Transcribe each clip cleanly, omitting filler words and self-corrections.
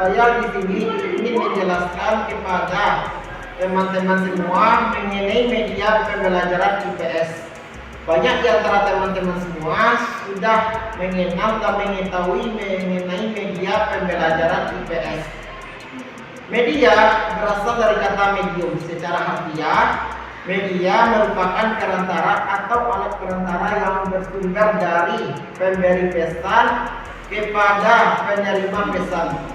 Saya di sini ingin menjelaskan kepada teman-teman semua mengenai media pembelajaran IPS. Banyak di antara teman-teman semua sudah mengenal dan mengetahui mengenai media pembelajaran IPS. Media berasal dari kata medium. Secara harfiah, media merupakan perantara atau alat perantara yang bersumber dari pemberi pesan kepada penerima pesan.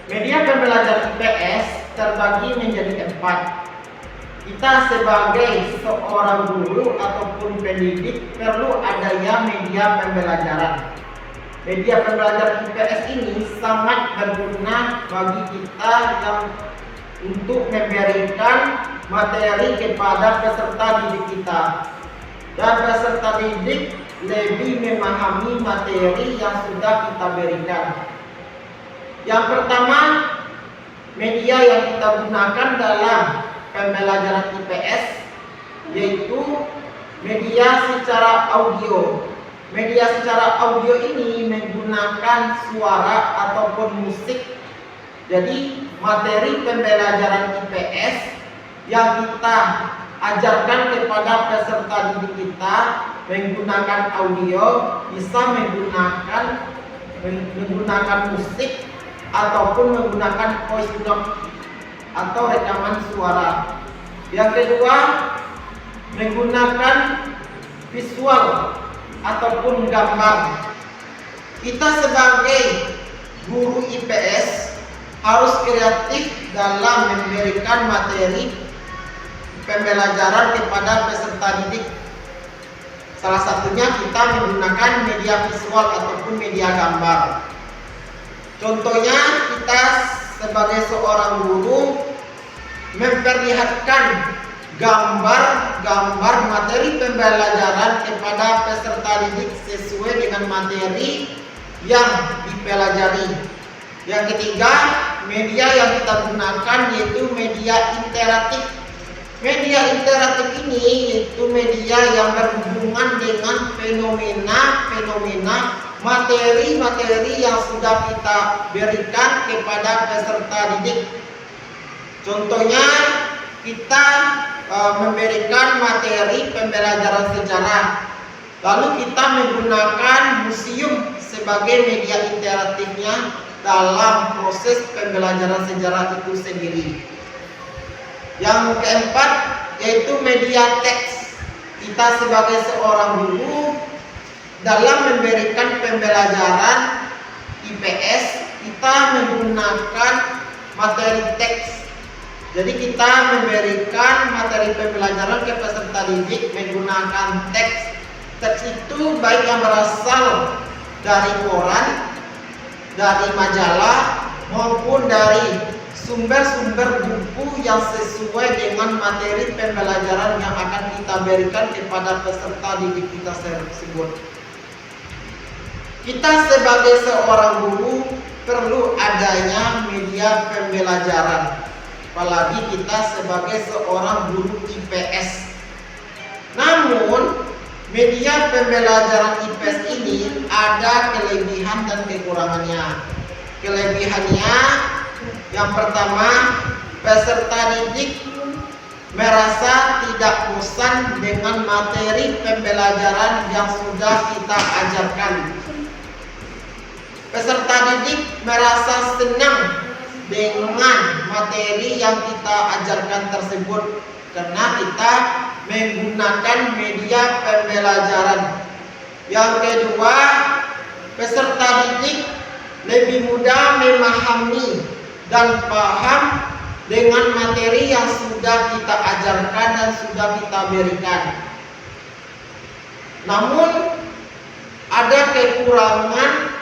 Media pembelajaran IPS terbagi menjadi 4. Kita sebagai seorang guru ataupun pendidik perlu adanya media pembelajaran. Media pembelajaran IPS ini sangat berguna bagi kita yang untuk memberikan materi kepada peserta didik kita, dan peserta didik lebih memahami materi yang sudah kita berikan. Yang pertama, media yang kita gunakan dalam pembelajaran IPS yaitu media secara audio. Media secara audio ini menggunakan suara ataupun musik. Jadi materi pembelajaran IPS yang kita ajarkan kepada peserta didik kita menggunakan audio bisa menggunakan musik ataupun menggunakan voice note atau rekaman suara. Yang kedua, menggunakan visual ataupun gambar. Kita sebagai guru IPS harus kreatif dalam memberikan materi pembelajaran kepada peserta didik. Salah satunya kita menggunakan media visual ataupun media gambar. Contohnya, kita sebagai seorang guru memperlihatkan gambar-gambar materi pembelajaran kepada peserta didik sesuai dengan materi yang dipelajari. Yang ketiga, media yang kita gunakan yaitu media interaktif. Media interaktif ini yaitu media yang berhubungan dengan fenomena-fenomena materi-materi yang sudah kita berikan kepada peserta didik. Contohnya, kita memberikan materi pembelajaran sejarah, lalu kita menggunakan museum sebagai media interaktifnya dalam proses pembelajaran sejarah itu sendiri. Yang keempat yaitu media teks. Kita sebagai seorang guru dalam memberikan pembelajaran IPS, kita menggunakan materi teks. Jadi kita memberikan materi pembelajaran ke peserta didik menggunakan teks. Teks itu baik yang berasal dari koran, dari majalah, maupun dari sumber-sumber buku yang sesuai dengan materi pembelajaran yang akan kita berikan kepada peserta didik kita tersebut. Kita sebagai seorang guru perlu adanya media pembelajaran, apalagi kita sebagai seorang guru IPS. Namun, media pembelajaran IPS ini ada kelebihan dan kekurangannya. Kelebihannya, yang pertama, peserta didik merasa tidak bosan dengan materi pembelajaran yang sudah kita ajarkan. Peserta didik merasa senang dengan materi yang kita ajarkan tersebut karena kita menggunakan media pembelajaran. Yang kedua, peserta didik lebih mudah memahami dan paham dengan materi yang sudah kita ajarkan dan sudah kita berikan. Namun, ada kekurangan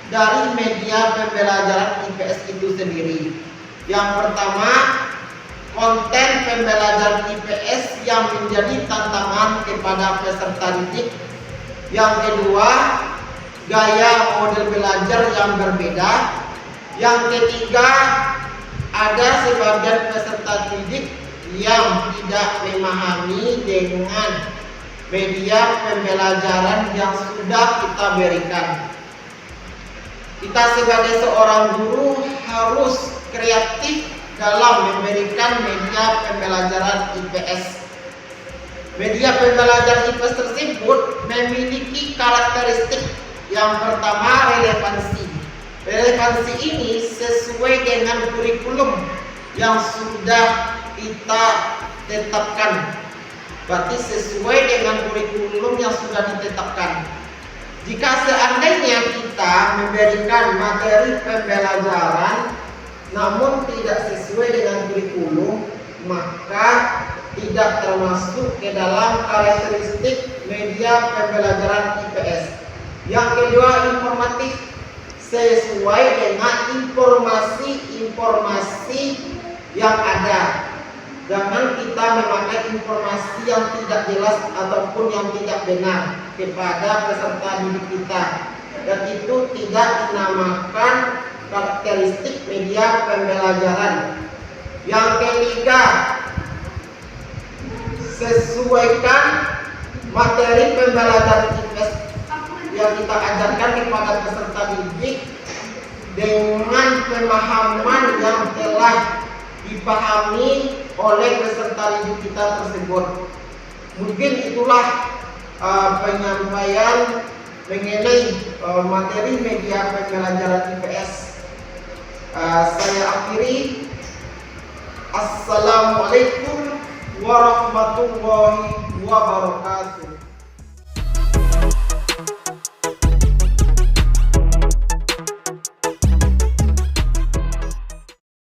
dari media pembelajaran IPS itu sendiri. Yang pertama, konten pembelajaran IPS yang menjadi tantangan kepada peserta didik. Yang kedua, gaya model belajar yang berbeda. Yang ketiga, ada sebagian peserta didik yang tidak memahami dengan media pembelajaran yang sudah kita berikan. Kita sebagai seorang guru harus kreatif dalam memberikan media pembelajaran IPS. Media pembelajaran IPS tersebut memiliki karakteristik. Yang pertama, relevansi. Relevansi ini sesuai dengan kurikulum yang sudah kita tetapkan. Berarti sesuai dengan kurikulum yang sudah ditetapkan. Jika seandainya kita memberikan materi pembelajaran namun tidak sesuai dengan kurikulum, maka tidak termasuk ke dalam karakteristik media pembelajaran IPS. Yang kedua, informatif, sesuai dengan informasi-informasi yang ada. Jangan kita memakai informasi yang tidak jelas ataupun yang tidak benar kepada peserta didik kita, dan itu tidak dinamakan karakteristik media pembelajaran. Yang ketiga, sesuaikan materi pembelajaran IPS yang kita ajarkan kepada peserta didik dengan pemahaman yang telah dipahami oleh peserta didik kita tersebut. Mungkin itulah penyampaian mengenai materi media pembelajaran IPS. Saya akhiri. Assalamualaikum warahmatullahi wabarakatuh.